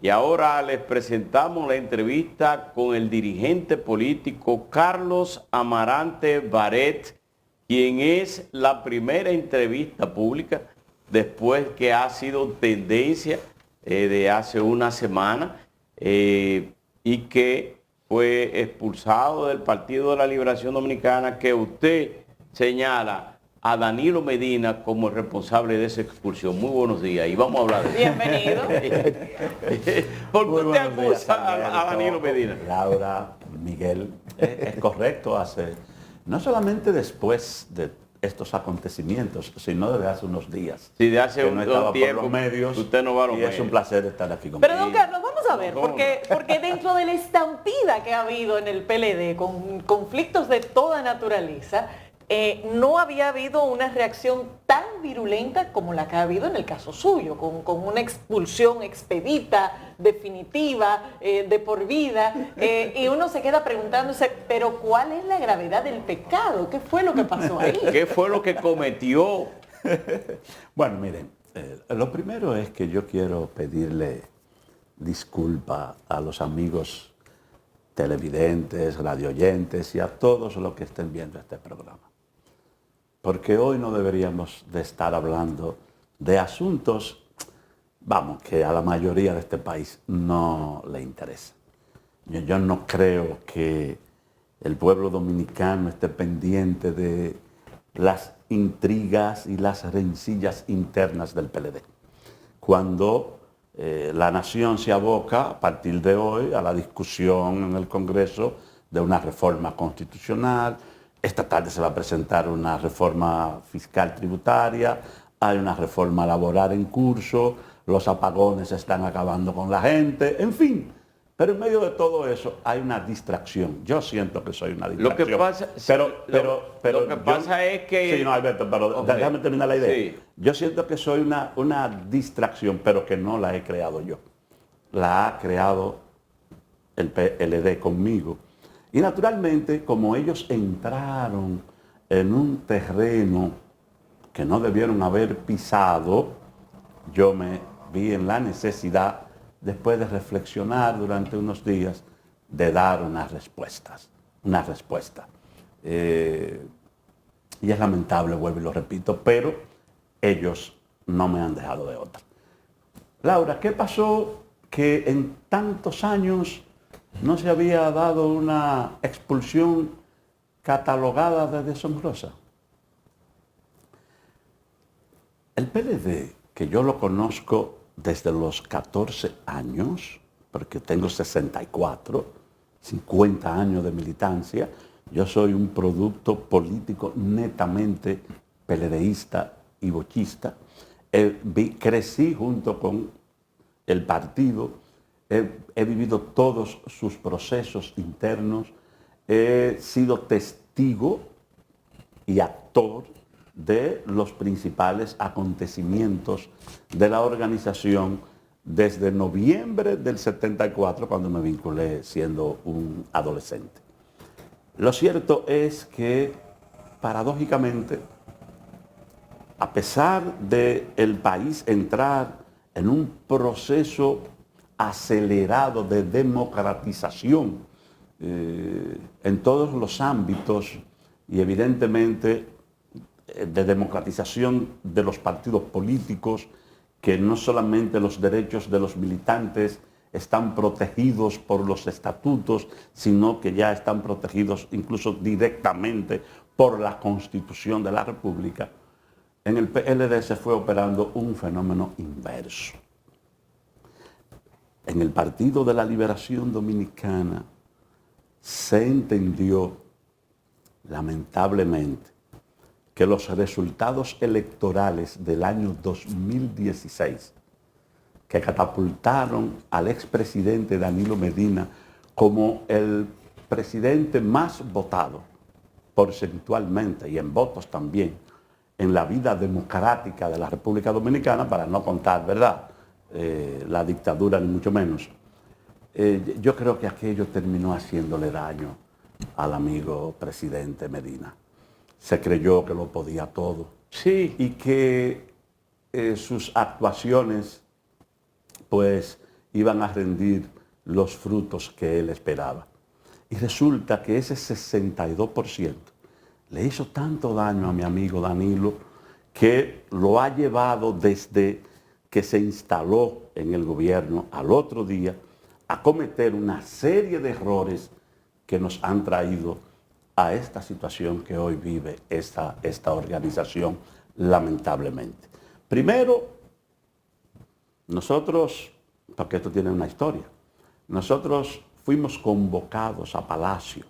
Y ahora les presentamos la entrevista con el dirigente político Carlos Amarante Barret, quien es la primera entrevista pública después que ha sido tendencia de hace una semana y que fue expulsado del Partido de la Liberación Dominicana, que usted señala a Danilo Medina como el responsable de esa expulsión. Muy buenos días y vamos a hablar de eso. Bienvenido. ¿Por qué usted acusa a Danilo Medina? Laura, Miguel, es correcto, no solamente después de estos acontecimientos, sino desde hace unos días. Sí, de hace un tiempo por los medios, usted no va a los medios. Es un placer estar aquí conmigo. Pero don Carlos, vamos a ver, porque dentro de la estampida que ha habido en el PLD con conflictos de toda naturaleza, no había habido una reacción tan virulenta como la que ha habido en el caso suyo, con una expulsión expedita, definitiva, de por vida, y uno se queda preguntándose, pero ¿cuál es la gravedad del pecado? ¿Qué fue lo que pasó ahí? ¿Qué fue lo que cometió? Bueno, miren, lo primero es que yo quiero pedirle disculpa a los amigos televidentes, radioyentes y a todos los que estén viendo este programa. Porque hoy no deberíamos de estar hablando de asuntos, vamos, que a la mayoría de este país no le interesa. Yo no creo que el pueblo dominicano esté pendiente de las intrigas y las rencillas internas del PLD. Cuando la nación se aboca a partir de hoy a la discusión en el Congreso de una reforma constitucional. Esta tarde se va a presentar una reforma fiscal tributaria, hay una reforma laboral en curso, los apagones están acabando con la gente, en fin. Pero en medio de todo eso hay una distracción. Yo siento que soy una distracción. Lo que pasa, lo que pasa es que... Sí, no, Alberto, pero okay, déjame terminar la idea. Sí. Yo siento que soy una distracción, pero que no la he creado yo. La ha creado el PLD conmigo. Y naturalmente, como ellos entraron en un terreno que no debieron haber pisado, yo me vi en la necesidad, después de reflexionar durante unos días, de dar una respuesta. Y es lamentable, vuelvo y lo repito, pero ellos no me han dejado de otra. Laura, ¿qué pasó que en tantos años no se había dado una expulsión catalogada de deshonrosa? El PLD, que yo lo conozco desde los 14 años, porque tengo 64, 50 años de militancia, yo soy un producto político netamente PLDista y bochista. Crecí junto con el partido. He vivido todos sus procesos internos, he sido testigo y actor de los principales acontecimientos de la organización desde noviembre del 74, cuando me vinculé siendo un adolescente. Lo cierto es que, paradójicamente, a pesar de el país entrar en un proceso acelerado de democratización en todos los ámbitos y evidentemente de democratización de los partidos políticos, que no solamente los derechos de los militantes están protegidos por los estatutos, sino que ya están protegidos incluso directamente por la Constitución de la República. En el PLD se fue operando un fenómeno inverso. En el Partido de la Liberación Dominicana se entendió, lamentablemente, que los resultados electorales del año 2016, que catapultaron al expresidente Danilo Medina como el presidente más votado, porcentualmente y en votos también, en la vida democrática de la República Dominicana, para no contar, ¿verdad?, la dictadura ni mucho menos. Yo creo que aquello terminó haciéndole daño al amigo presidente Medina. Se creyó que lo podía todo. Sí. Y que sus actuaciones pues iban a rendir los frutos que él esperaba. Y resulta que ese 62% le hizo tanto daño a mi amigo Danilo que lo ha llevado desde que se instaló en el gobierno al otro día a cometer una serie de errores que nos han traído a esta situación que hoy vive esta organización, lamentablemente. Primero, nosotros, porque esto tiene una historia, nosotros fuimos convocados a Palacio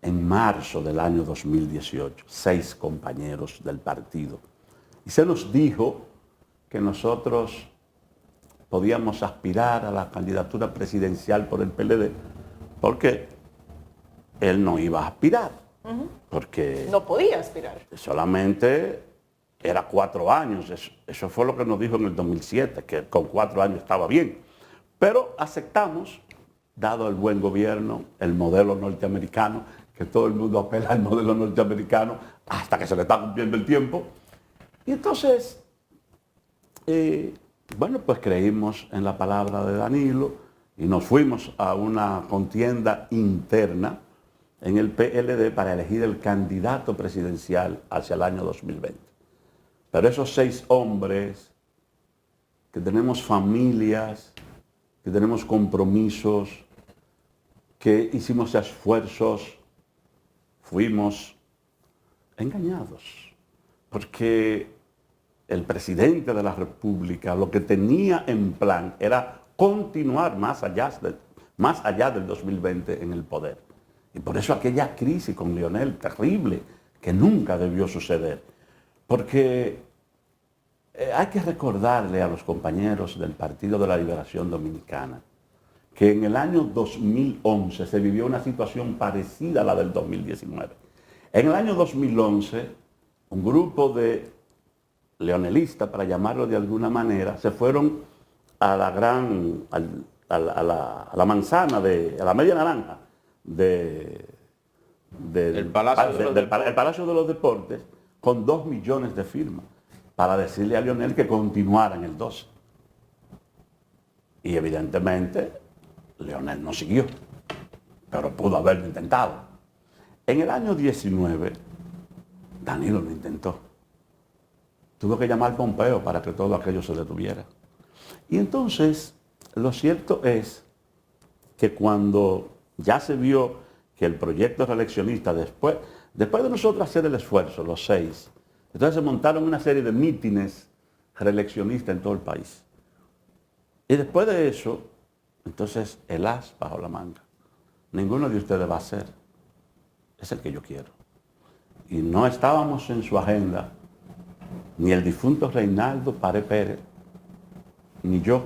en marzo del año 2018, 6 compañeros del partido, y se nos dijo que nosotros podíamos aspirar a la candidatura presidencial por el PLD, porque él no iba a aspirar, porque no podía aspirar. Solamente era 4 años, eso fue lo que nos dijo en el 2007, que con 4 años estaba bien. Pero aceptamos, dado el buen gobierno, el modelo norteamericano, que todo el mundo apela al modelo norteamericano hasta que se le está cumpliendo el tiempo. Y entonces, bueno, pues creímos en la palabra de Danilo y nos fuimos a una contienda interna en el PLD para elegir el candidato presidencial hacia el año 2020. Pero esos 6 hombres que tenemos familias, que tenemos compromisos, que hicimos esfuerzos, fuimos engañados, porque el presidente de la República lo que tenía en plan era continuar más allá del 2020 en el poder. Y por eso aquella crisis con Leonel, terrible, que nunca debió suceder. Porque hay que recordarle a los compañeros del Partido de la Liberación Dominicana que en el año 2011 se vivió una situación parecida a la del 2019. En el año 2011, un grupo de leonelistas, para llamarlo de alguna manera, se fueron a la manzana, a la media naranja del Palacio de los Deportes, con 2 millones de firmas, para decirle a Leonel que continuara en el 12. Y evidentemente, Leonel no siguió, pero pudo haberlo intentado. En el año 19, Danilo lo intentó. Tuvo que llamar a Pompeo para que todo aquello se detuviera. Y entonces, lo cierto es que cuando ya se vio que el proyecto reeleccionista, después de nosotros hacer el esfuerzo, los 6, entonces se montaron una serie de mítines reeleccionistas en todo el país. Y después de eso, entonces el as bajo la manga. Ninguno de ustedes va a ser. Es el que yo quiero. Y no estábamos en su agenda, ni el difunto Reinaldo Pared Pérez, ni yo,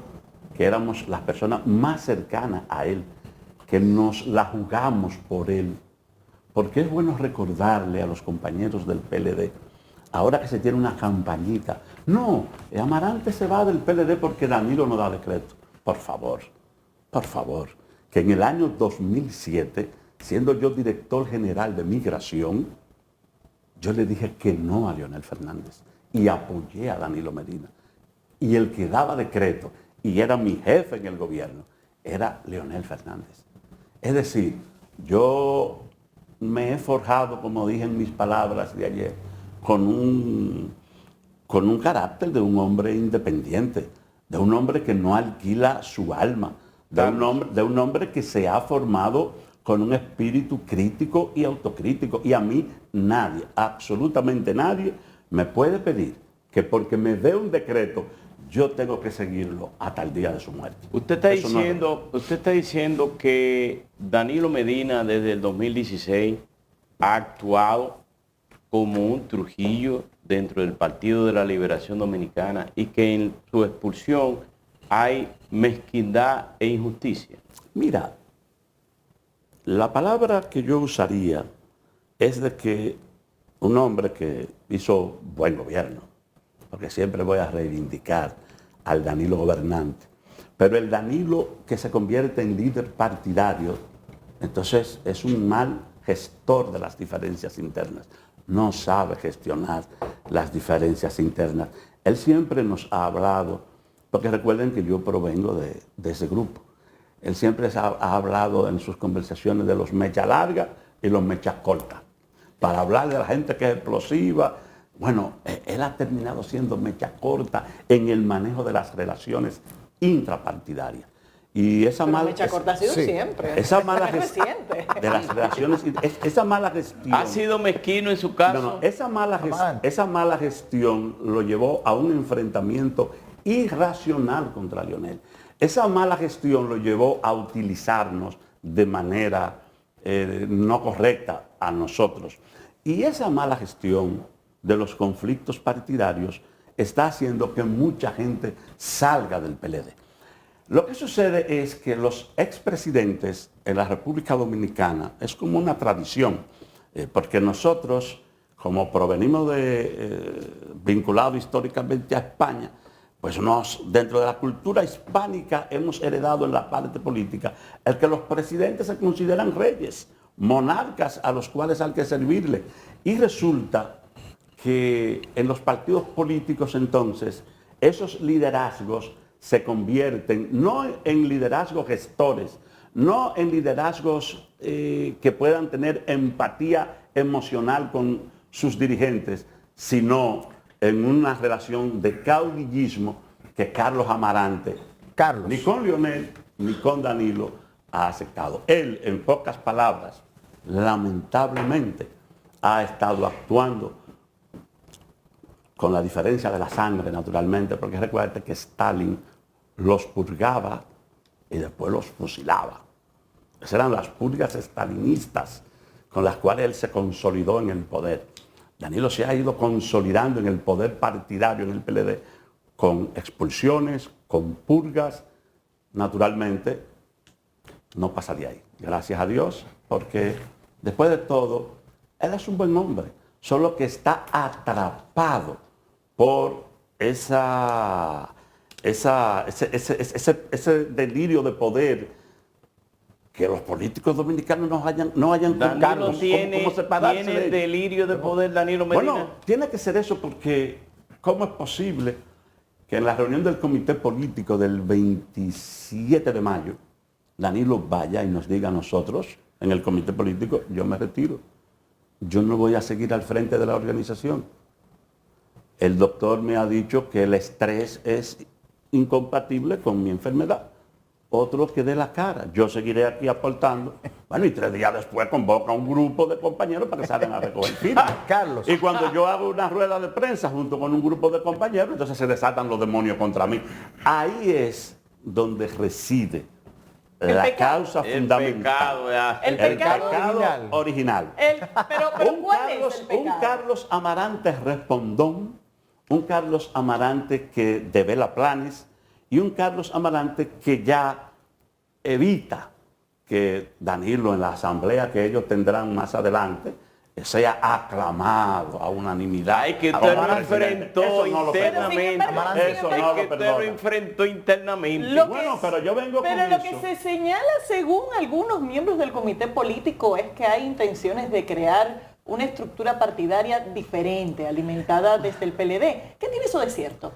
que éramos las personas más cercanas a él, que nos la jugamos por él. Porque es bueno recordarle a los compañeros del PLD, ahora que se tiene una campañita, no, Amarante se va del PLD porque Danilo no da decreto. Por favor, que en el año 2007, siendo yo director general de migración, yo le dije que no a Leonel Fernández y apoyé a Danilo Medina. Y el que daba decreto y era mi jefe en el gobierno era Leonel Fernández. Es decir, yo me he forjado, como dije en mis palabras de ayer, con un carácter de un hombre independiente, de un hombre que no alquila su alma, de un hombre que se ha formado con un espíritu crítico y autocrítico. Y a mí nadie, absolutamente nadie, me puede pedir que porque me dé un decreto, yo tengo que seguirlo hasta el día de su muerte. Usted está diciendo que Danilo Medina desde el 2016 ha actuado como un Trujillo dentro del Partido de la Liberación Dominicana y que en su expulsión hay mezquindad e injusticia. Mira, la palabra que yo usaría es de que un hombre que hizo buen gobierno, porque siempre voy a reivindicar al Danilo gobernante, pero el Danilo que se convierte en líder partidario, entonces es un mal gestor de las diferencias internas, no sabe gestionar las diferencias internas. Él siempre nos ha hablado porque recuerden que yo provengo de ese grupo. Él siempre ha hablado en sus conversaciones de los mechas largas y los mechas cortas, para hablar de la gente que es explosiva. Bueno, él ha terminado siendo mecha corta en el manejo de las relaciones intrapartidarias. Y esa mala mecha corta ha sido siempre. Esa mala gestión de las relaciones, esa mala gestión. ¿Ha sido mezquino en su caso? No, esa mala gestión lo llevó a un enfrentamiento irracional contra Leonel. Esa mala gestión lo llevó a utilizarnos de manera no correcta a nosotros. Y esa mala gestión de los conflictos partidarios está haciendo que mucha gente salga del PLD. Lo que sucede es que los expresidentes en la República Dominicana es como una tradición, porque nosotros, como provenimos vinculados históricamente a España, pues dentro de la cultura hispánica hemos heredado en la parte política el que los presidentes se consideran reyes, monarcas a los cuales hay que servirle. Y resulta que en los partidos políticos entonces esos liderazgos se convierten no en liderazgos gestores, no en liderazgos que puedan tener empatía emocional con sus dirigentes, sino en una relación de caudillismo que Carlos Amarante, ni con Leonel ni con Danilo, ha aceptado. Él, en pocas palabras, lamentablemente, ha estado actuando con la diferencia de la sangre, naturalmente, porque recuerda que Stalin los purgaba y después los fusilaba. Esas eran las purgas stalinistas con las cuales él se consolidó en el poder. Danilo se ha ido consolidando en el poder partidario en el PLD con expulsiones, con purgas. Naturalmente, no pasa de ahí. Gracias a Dios, porque después de todo, él es un buen hombre, solo que está atrapado por ese delirio de poder que los políticos dominicanos no hayan Danilo tiene delirio de poder, Danilo Medina. Bueno, tiene que ser eso porque ¿cómo es posible que en la reunión del comité político del 27 de mayo Danilo vaya y nos diga a nosotros en el comité político, yo me retiro, yo no voy a seguir al frente de la organización? El doctor me ha dicho que el estrés es incompatible con mi enfermedad. Otro que dé la cara. Yo seguiré aquí aportando. Bueno, y 3 días después convoca a un grupo de compañeros para que salgan a recoger firmas. Carlos. Y cuando yo hago una rueda de prensa junto con un grupo de compañeros, entonces se desatan los demonios contra mí. Ahí es donde reside la causa fundamental. El pecado original. Pero ¿cuál es el pecado? Un Carlos Amarante respondón, un Carlos Amarante que devela planes, y un Carlos Amarante que ya evita que Danilo en la asamblea que ellos tendrán más adelante sea aclamado a unanimidad. Ay, que usted lo enfrentó internamente. Eso no lo perdona. Lo enfrentó internamente. Bueno, pero yo vengo con Pero lo eso. que se señala según algunos miembros del comité político es que hay intenciones de crear una estructura partidaria diferente, alimentada desde el PLD. ¿Qué tiene eso de cierto?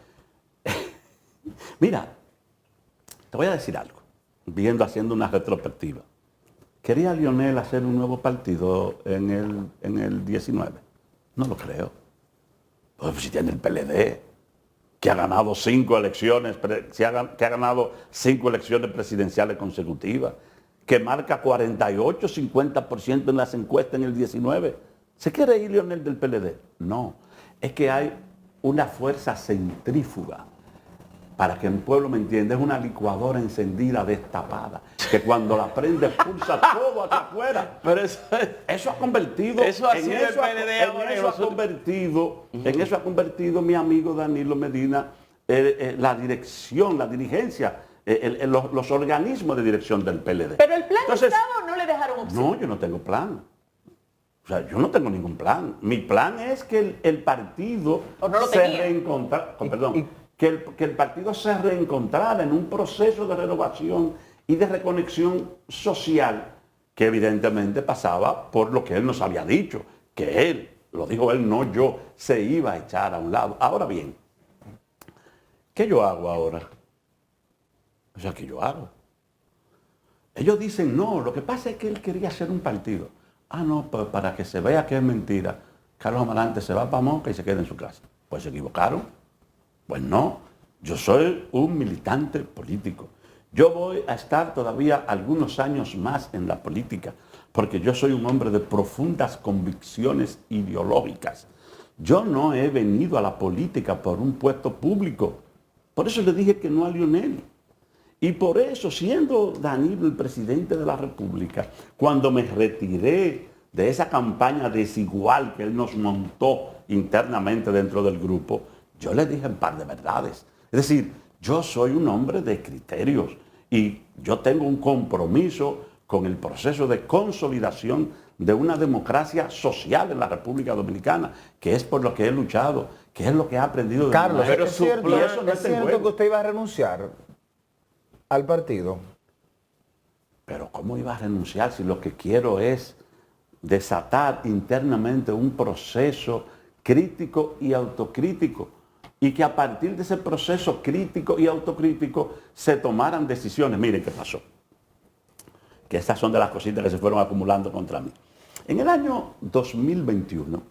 Mira, te voy a decir algo, haciendo una retrospectiva. ¿Quería Leonel hacer un nuevo partido en el 19? No lo creo. Pues si tiene el PLD, que ha ganado 5 elecciones, que ha ganado 5 elecciones presidenciales consecutivas, que marca 48, 50% en las encuestas en el 19. ¿Se quiere ir Leonel del PLD? No, es que hay una fuerza centrífuga. Para que el pueblo me entienda, es una licuadora encendida, destapada, que cuando la prende expulsa todo hacia afuera. Pero eso ha convertido, eso ha sido el PLD ahora. En eso ha convertido mi amigo Danilo Medina la dirección, la dirigencia, los organismos de dirección del PLD. Pero el plan de Estado no le dejaron opción. No, yo no tengo plan. O sea, yo no tengo ningún plan. Mi plan es que el partido que el partido se reencontrara en un proceso de renovación y de reconexión social que evidentemente pasaba por lo que él nos había dicho, que él, lo dijo él, no yo, se iba a echar a un lado. Ahora bien, ¿qué yo hago ahora? O sea, ¿qué yo hago? Ellos dicen, no, lo que pasa es que él quería hacer un partido. Ah, no, pues para que se vea que es mentira, Carlos Amarante se va para Moca y se queda en su casa. Pues se equivocaron. Pues no, yo soy un militante político. Yo voy a estar todavía algunos años más en la política, porque yo soy un hombre de profundas convicciones ideológicas. Yo no he venido a la política por un puesto público. Por eso le dije que no a Lionel. Y por eso, siendo Danilo el presidente de la República, cuando me retiré de esa campaña desigual que él nos montó internamente dentro del grupo, yo le dije un par de verdades. Es decir, yo soy un hombre de criterios y yo tengo un compromiso con el proceso de consolidación de una democracia social en la República Dominicana, que es por lo que he luchado, que es lo que he aprendido de Carlos, mi maestro. ¿es cierto, Y eso no es está en cierto juego. que usted iba a renunciar al partido? Pero ¿cómo iba a renunciar si lo que quiero es desatar internamente un proceso crítico y autocrítico? Y que a partir de ese proceso crítico y autocrítico se tomaran decisiones. Miren qué pasó. Que estas son de las cositas que se fueron acumulando contra mí. En el año 2021,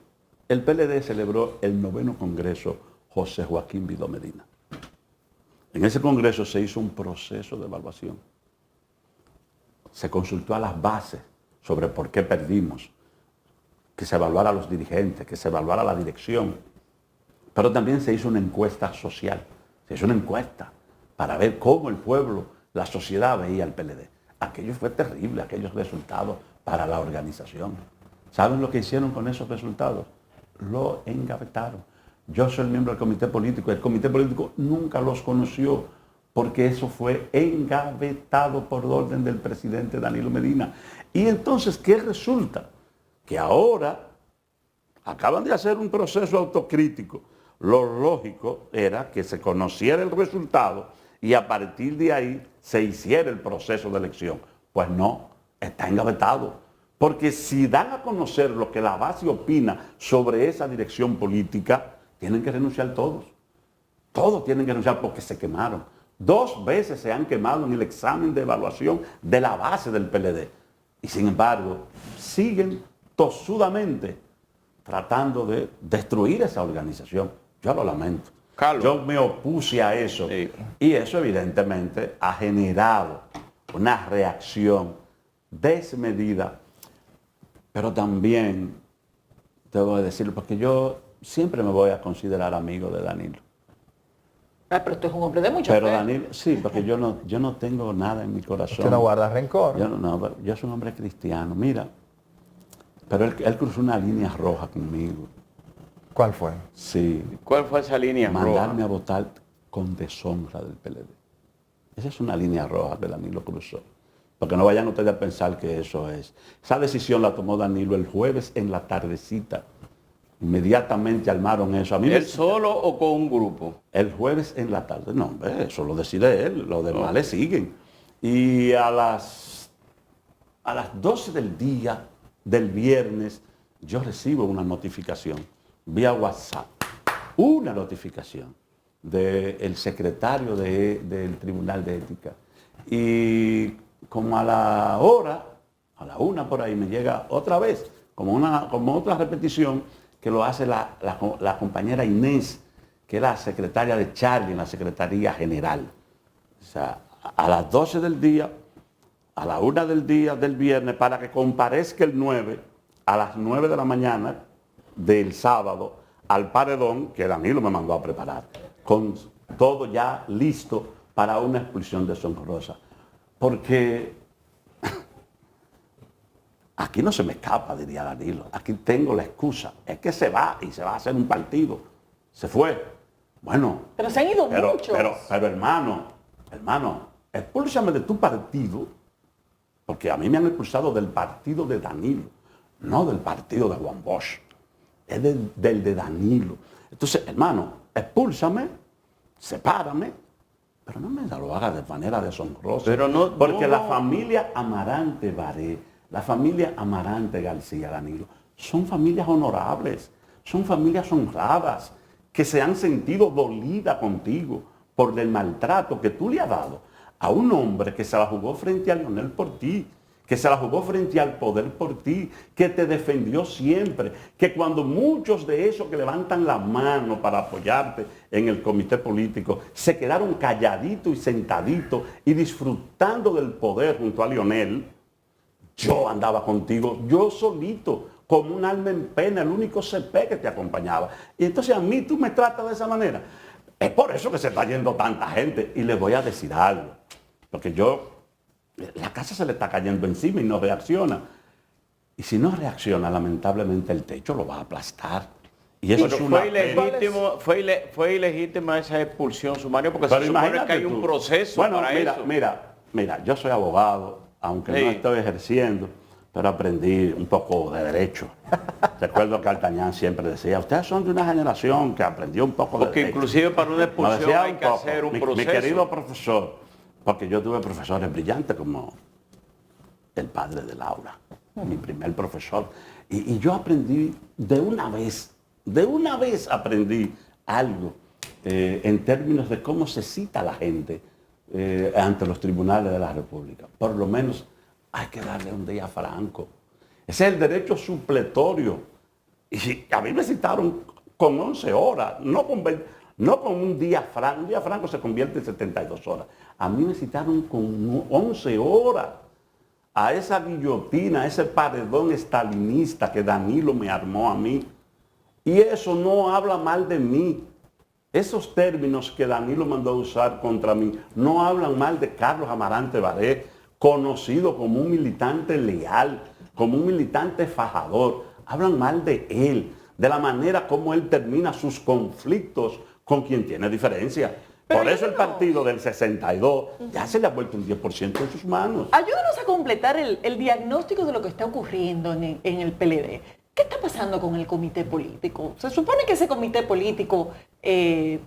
el PLD celebró el 9º Congreso José Joaquín Vidó Medina. En ese congreso se hizo un proceso de evaluación. Se consultó a las bases sobre por qué perdimos, que se evaluara a los dirigentes, que se evaluara la dirección. Pero también se hizo una encuesta social. Se hizo una encuesta para ver cómo el pueblo, la sociedad veía al PLD. Aquello fue terrible, aquellos resultados para la organización. ¿Saben lo que hicieron con esos resultados? Lo engavetaron. Yo soy el miembro del comité político. El comité político nunca los conoció porque eso fue engavetado por orden del presidente Danilo Medina. Y entonces, ¿qué resulta? Que ahora acaban de hacer un proceso autocrítico. Lo lógico era que se conociera el resultado y a partir de ahí se hiciera el proceso de elección. Pues no, está engavetado. Porque si dan a conocer lo que la base opina sobre esa dirección política, tienen que renunciar todos. Todos tienen que renunciar porque se quemaron. 2 veces se han quemado en el examen de evaluación de la base del PLD. Y sin embargo, siguen tosudamente tratando de destruir esa organización. Yo lo lamento. Carlos. Yo me opuse a eso. Sí. Y eso evidentemente ha generado una reacción desmedida. Pero también, debo decirlo, porque yo siempre me voy a considerar amigo de Danilo. Ah, pero usted es un hombre de mucha Pero fe. Danilo, sí, porque yo no tengo nada en mi corazón. Usted no guarda rencor. Yo soy un hombre cristiano, mira. Pero él cruzó una línea roja conmigo. ¿Cuál fue? Sí. ¿Cuál fue esa línea Mandarme roja? a votar con deshonra del PLD. Esa es una línea roja que Danilo cruzó. Porque no vayan ustedes a pensar que eso es. Esa decisión la tomó Danilo el jueves en la tardecita. Inmediatamente armaron eso. A mí ¿Él solo o con un grupo? El jueves en la tarde. No, hombre, eso lo decide él. Los demás le siguen. Y a las 12 del día del viernes yo recibo una notificación vía WhatsApp. Una notificación del secretario del Tribunal de Ética. Y como a la hora, a la 1 por ahí, me llega otra vez, como otra repetición, que lo hace la compañera Inés, que es la secretaria de Charlie en la Secretaría General. O sea, a las 12 del día, a la 1 del día del viernes, para que comparezca el 9, a las 9 de la mañana del sábado, al paredón que Danilo me mandó a preparar, con todo ya listo para una expulsión deshonrosa. Porque aquí no se me escapa, diría Danilo. Aquí tengo la excusa. Es que se va y se va a hacer un partido. Se fue. Bueno. Pero se han ido muchos. Pero hermano, expúlsame de tu partido, porque a mí me han expulsado del partido de Danilo, no del partido de Juan Bosch. Es del de Danilo. Entonces, hermano, expúlsame, sepárame, pero no me lo haga de manera deshonrosa. Pero no, porque no. la familia Amarante Baré, la familia Amarante García, Danilo, son familias honorables, son familias honradas, que se han sentido dolidas contigo por el maltrato que tú le has dado a un hombre que se la jugó frente a Leonel por ti, que se la jugó frente al poder por ti, que te defendió siempre, que cuando muchos de esos que levantan la mano para apoyarte en el comité político se quedaron calladitos y sentaditos y disfrutando del poder junto a Leonel, yo andaba contigo, yo solito, como un alma en pena, el único CP que te acompañaba. Y entonces a mí tú me tratas de esa manera. Es por eso que se está yendo tanta gente. Y les voy a decir algo, porque la casa se le está cayendo encima y no reacciona. Y si no reacciona, lamentablemente el techo lo va a aplastar. Y eso es una fue ilegítima esa expulsión sumaria porque se supone que hay un proceso para eso. Mira, yo soy abogado, aunque no estoy ejerciendo, pero aprendí un poco de derecho. Recuerdo que Altañán siempre decía, ustedes son de una generación que aprendió un poco de derecho. Porque inclusive para una expulsión hay que hacer un proceso. Mi querido profesor, porque yo tuve profesores brillantes como el padre de Laura, mi primer profesor. Y yo aprendí de una vez aprendí algo en términos de cómo se cita a la gente ante los tribunales de la República. Por lo menos hay que darle un día franco. Ese es el derecho supletorio. Y a mí me citaron con 11 horas, no con un día franco. Un día franco se convierte en 72 horas. A mí me citaron con 11 horas a esa guillotina, a ese paredón estalinista que Danilo me armó a mí. Y eso no habla mal de mí. Esos términos que Danilo mandó a usar contra mí no hablan mal de Carlos Amarante Baré, conocido como un militante leal, como un militante fajador. Hablan mal de él, de la manera como él termina sus conflictos con quien tiene diferencia. Por eso el partido del 62 ya se le ha vuelto un 10% en sus manos. Ayúdanos a completar el diagnóstico de lo que está ocurriendo en el PLD. ¿Qué está pasando con el comité político? Se supone que ese comité político,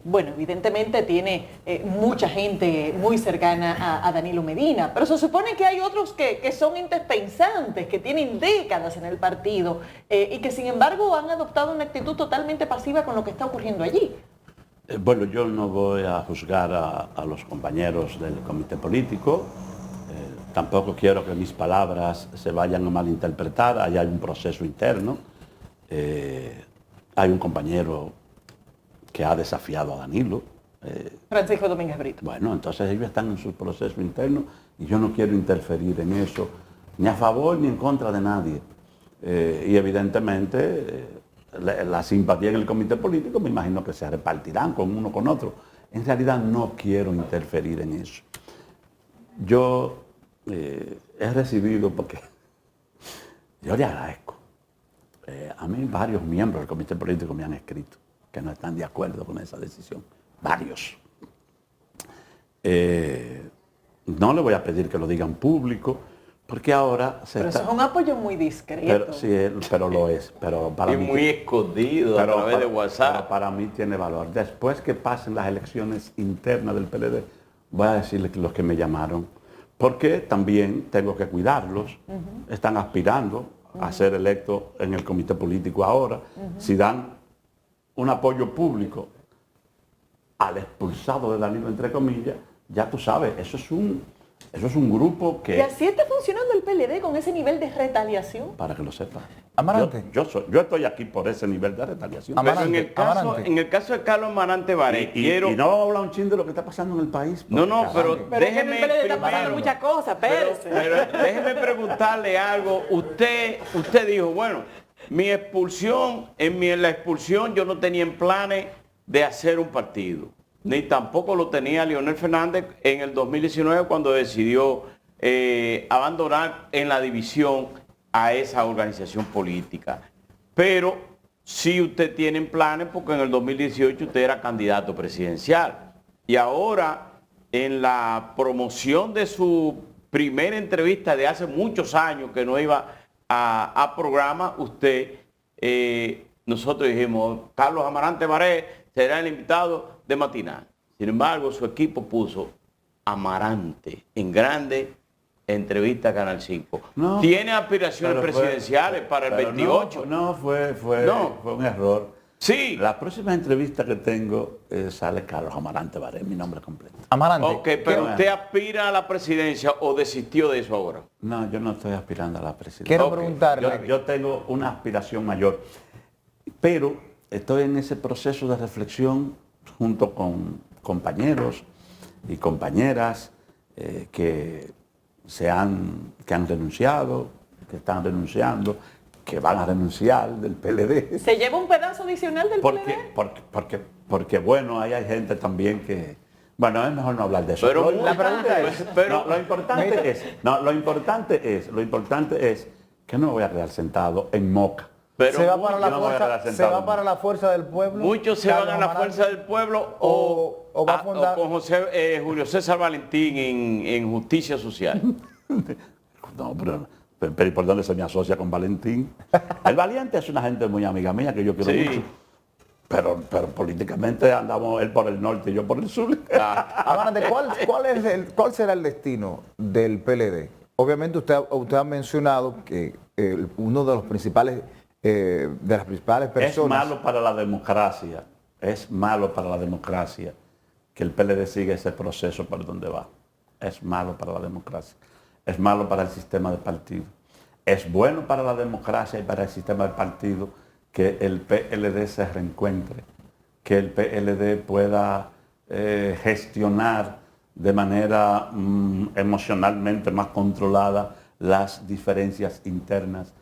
bueno, evidentemente tiene mucha gente muy cercana a Danilo Medina, pero se supone que hay otros que son entes pensantes, que tienen décadas en el partido y que sin embargo han adoptado una actitud totalmente pasiva con lo que está ocurriendo allí. Bueno, yo no voy a juzgar a los compañeros del comité político. Tampoco quiero que mis palabras se vayan a malinterpretar. Ahí hay un proceso interno. Hay un compañero que ha desafiado a Danilo. Francisco Domínguez Brito. Bueno, entonces ellos están en su proceso interno y yo no quiero interferir en eso, ni a favor ni en contra de nadie. Y evidentemente la simpatía en el comité político me imagino que se repartirán con uno con otro. En realidad no quiero interferir en eso. Yo he recibido, porque yo le agradezco, a mí varios miembros del comité político me han escrito que no están de acuerdo con esa decisión. Varios. No le voy a pedir que lo digan público, porque ahora pero eso es un apoyo muy discreto. Pero, sí, pero lo es. Pero para y mí, muy escondido a través de WhatsApp. Pero para mí tiene valor. Después que pasen las elecciones internas del PLD, voy a decirles que los que me llamaron, porque también tengo que cuidarlos. Están aspirando a ser electos en el comité político ahora. Si dan un apoyo público al expulsado de Danilo, entre comillas, ya tú sabes, eso es un grupo que... ¿Y así está funcionando el PLD con ese nivel de retaliación? Para que lo sepas. Amarante. Yo estoy aquí por ese nivel de retaliación. Pero en el caso de Carlos Amarante Baré, y no vamos a hablar un chin de lo que está pasando en el país. No, pero Pero es que en el PLD está pasando muchas cosas, pero déjeme preguntarle algo. Usted dijo, bueno, mi expulsión, en la expulsión yo no tenía en planes de hacer un partido. Ni tampoco lo tenía Leonel Fernández en el 2019 cuando decidió abandonar en la división a esa organización política. Pero sí usted tiene planes porque en el 2018 usted era candidato presidencial. Y ahora en la promoción de su primera entrevista de hace muchos años que no iba a programa, nosotros dijimos, Carlos Amarante Baré será el invitado de matinal. Sin embargo, su equipo puso Amarante en grande entrevista a Canal 5. ¿Tiene aspiraciones presidenciales para el 28? Fue un error. Sí. La próxima entrevista que tengo sale Carlos Amarante Baré, mi nombre completo. Amarante. Ok, pero ¿usted aspira a la presidencia o desistió de eso ahora? No, yo no estoy aspirando a la presidencia. Quiero Ok, preguntarle. Yo tengo una aspiración mayor, pero estoy en ese proceso de reflexión junto con compañeros y compañeras que han renunciado, que están renunciando, que van a renunciar del PLD. ¿Se lleva un pedazo adicional del PLD? Porque bueno, ahí hay gente también que... Bueno, es mejor no hablar de eso. Pero La pregunta es, pero lo importante es que no me voy a quedar sentado en Moca. pero ¿Se va muchos- para la yo no voy a quedar fuerza, se sentado va en- para la fuerza del pueblo? muchos se van Carlos a la Amarante? fuerza del pueblo o va a fundar- o con Julio César Valentín en Justicia Social. No, pero ¿por dónde se me asocia con Valentín? El Valiente es una gente muy amiga mía que yo quiero Sí. mucho. Pero políticamente andamos él por el norte y yo por el sur. Amarante, ¿cuál será el destino del PLD? Obviamente usted ha mencionado que uno de los principales, de las principales Es personas... malo para la democracia, que el PLD siga ese proceso por donde va. Es malo para la democracia, es malo para el sistema de partido. Es bueno para la democracia y para el sistema de partido que el PLD se reencuentre, que el PLD pueda gestionar de manera emocionalmente más controlada las diferencias internas.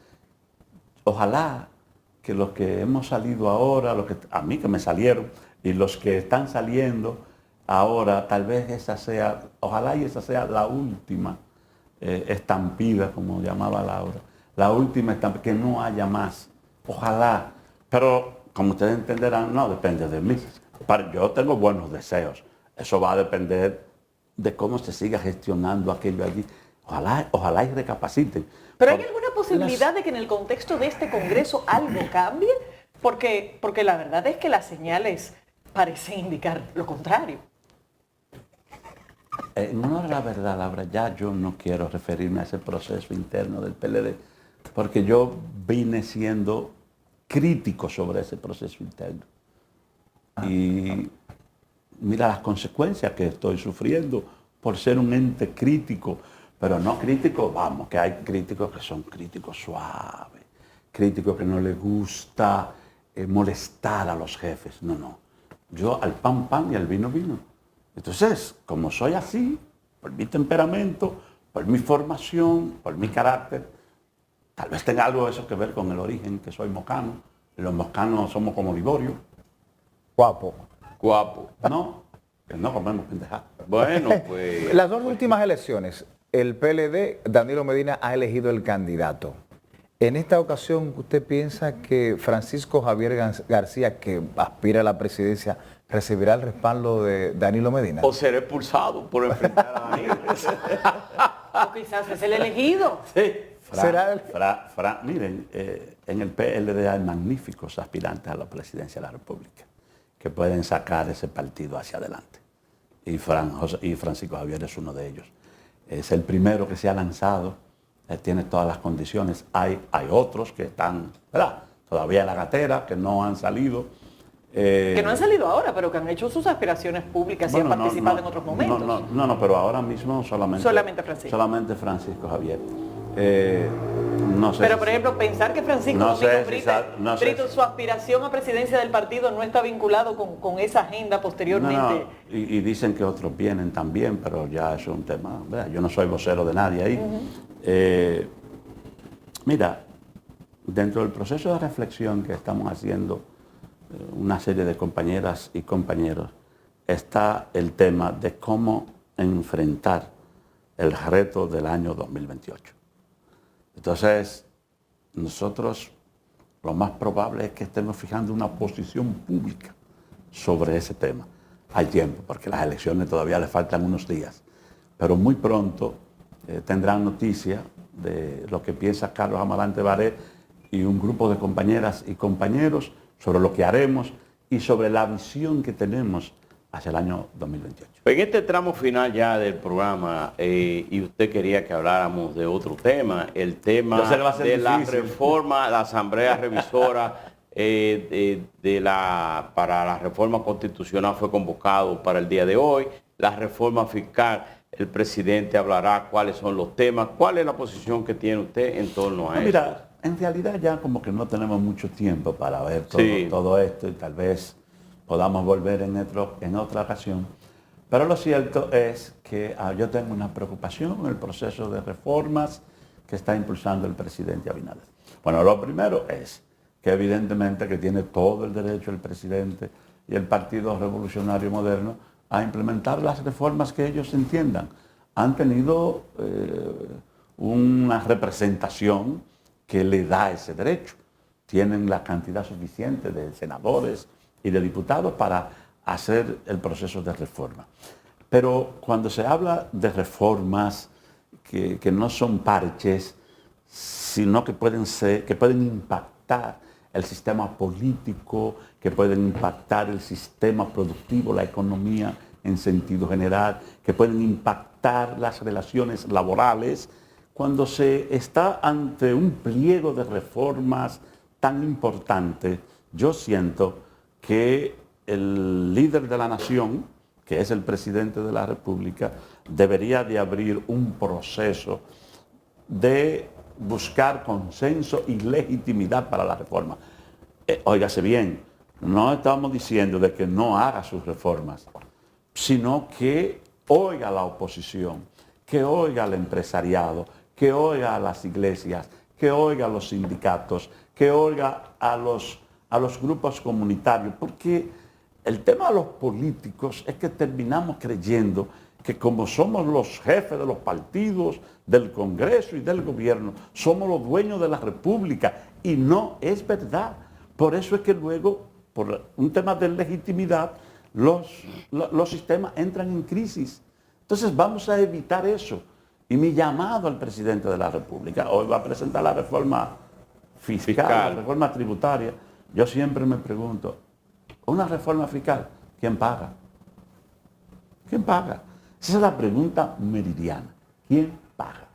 Ojalá que los que hemos salido ahora, a mí que me salieron, y los que están saliendo ahora, tal vez ojalá y esa sea la última estampida, como llamaba Laura, la última estampida, que no haya más. Ojalá, pero como ustedes entenderán, no depende de mí. Yo tengo buenos deseos. Eso va a depender de cómo se siga gestionando aquello allí. Ojalá y recapaciten. ¿Pero hay alguna posibilidad de que en el contexto de este Congreso algo cambie? Porque la verdad es que las señales parecen indicar lo contrario. En honor a la verdad, Laura, ya yo no quiero referirme a ese proceso interno del PLD, porque yo vine siendo crítico sobre ese proceso interno. Y mira las consecuencias que estoy sufriendo por ser un ente crítico, pero no crítico, vamos, que hay críticos que son críticos suaves, críticos que no les gusta molestar a los jefes. No. Yo al pan y al vino. Entonces, como soy así, por mi temperamento, por mi formación, por mi carácter, tal vez tenga algo de eso que ver con el origen, que soy mocano. Los moscanos somos como Liborio. Guapo. No, que no comemos pendejadas. Bueno, pues... Las dos últimas elecciones, el PLD, Danilo Medina, ha elegido el candidato. En esta ocasión, ¿usted piensa que Francisco Javier García, que aspira a la presidencia, recibirá el respaldo de Danilo Medina? O seré expulsado por enfrentar a Danilo. O quizás es el elegido. Miren, en el PLD hay magníficos aspirantes a la presidencia de la República que pueden sacar ese partido hacia adelante. Y Francisco Javier es uno de ellos. Es el primero que se ha lanzado, tiene todas las condiciones. Hay otros que están, ¿verdad?, todavía en la gatera, que no han salido. Que no han salido ahora, pero que han hecho sus aspiraciones públicas y han participado en otros momentos. No, pero ahora mismo solamente Francisco Javier. No sé. Pero, por ejemplo, pensar que Francisco Brito, si su aspiración a presidencia del partido no está vinculado con esa agenda posteriormente. Y dicen que otros vienen también, pero ya es un tema, ¿verdad? Yo no soy vocero de nadie ahí. Mira, dentro del proceso de reflexión que estamos haciendo, una serie de compañeras y compañeros, está el tema de cómo enfrentar el reto del año 2028. Entonces, nosotros lo más probable es que estemos fijando una posición pública sobre ese tema. Hay tiempo, porque las elecciones todavía le faltan unos días, pero muy pronto tendrán noticia de lo que piensa Carlos Amarante Baré y un grupo de compañeras y compañeros sobre lo que haremos y sobre la visión que tenemos hacia el año 2028. En este tramo final ya del programa, y usted quería que habláramos de otro tema, el tema de la reforma, la Asamblea Revisora para la reforma constitucional fue convocado para el día de hoy. La reforma fiscal, el presidente hablará cuáles son los temas. ¿Cuál es la posición que tiene usted en torno a eso? Mira, en realidad ya como que no tenemos mucho tiempo para ver Sí. todo esto y tal vez podamos volver en otra ocasión. Pero lo cierto es que yo tengo una preocupación en el proceso de reformas que está impulsando el presidente Abinader. Bueno, lo primero es que evidentemente que tiene todo el derecho el presidente y el Partido Revolucionario Moderno a implementar las reformas que ellos entiendan. Han tenido una representación que le da ese derecho. Tienen la cantidad suficiente de senadores y de diputados para hacer el proceso de reforma. Pero cuando se habla de reformas que no son parches, sino que pueden impactar el sistema político, que pueden impactar el sistema productivo, la economía en sentido general, que pueden impactar las relaciones laborales, cuando se está ante un pliego de reformas tan importante, yo siento que el líder de la nación, que es el presidente de la República, debería de abrir un proceso de buscar consenso y legitimidad para la reforma. Óigase bien, no estamos diciendo de que no haga sus reformas, sino que oiga a la oposición, que oiga al empresariado, que oiga a las iglesias, que oiga a los sindicatos, que oiga a los grupos comunitarios, porque el tema de los políticos es que terminamos creyendo que como somos los jefes de los partidos, del Congreso y del gobierno, somos los dueños de la República, y no es verdad. Por eso es que luego, por un tema de legitimidad, los sistemas entran en crisis. Entonces vamos a evitar eso. Y mi llamado al presidente de la República, hoy va a presentar la reforma fiscal, la reforma tributaria. Yo siempre me pregunto, una reforma fiscal, ¿quién paga? ¿Quién paga? Esa es la pregunta meridiana. ¿Quién paga?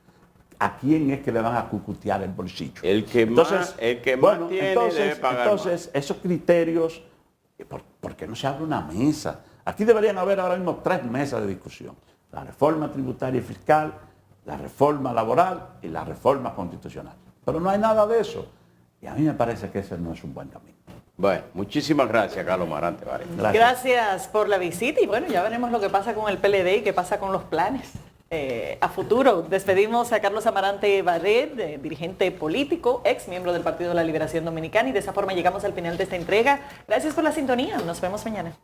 ¿A quién es que le van a cucutear el bolsillo? El que más tiene debe pagar entonces, esos criterios, ¿por qué no se abre una mesa? Aquí deberían haber ahora mismo 3 mesas de discusión. La reforma tributaria y fiscal, la reforma laboral y la reforma constitucional. Pero no hay nada de eso. Y a mí me parece que ese no es un buen camino. Bueno, muchísimas gracias, Carlos Amarante Barret. Gracias por la visita y bueno, ya veremos lo que pasa con el PLD y qué pasa con los planes a futuro. Despedimos a Carlos Amarante Barret, dirigente político, ex miembro del Partido de la Liberación Dominicana, y de esa forma llegamos al final de esta entrega. Gracias por la sintonía, nos vemos mañana.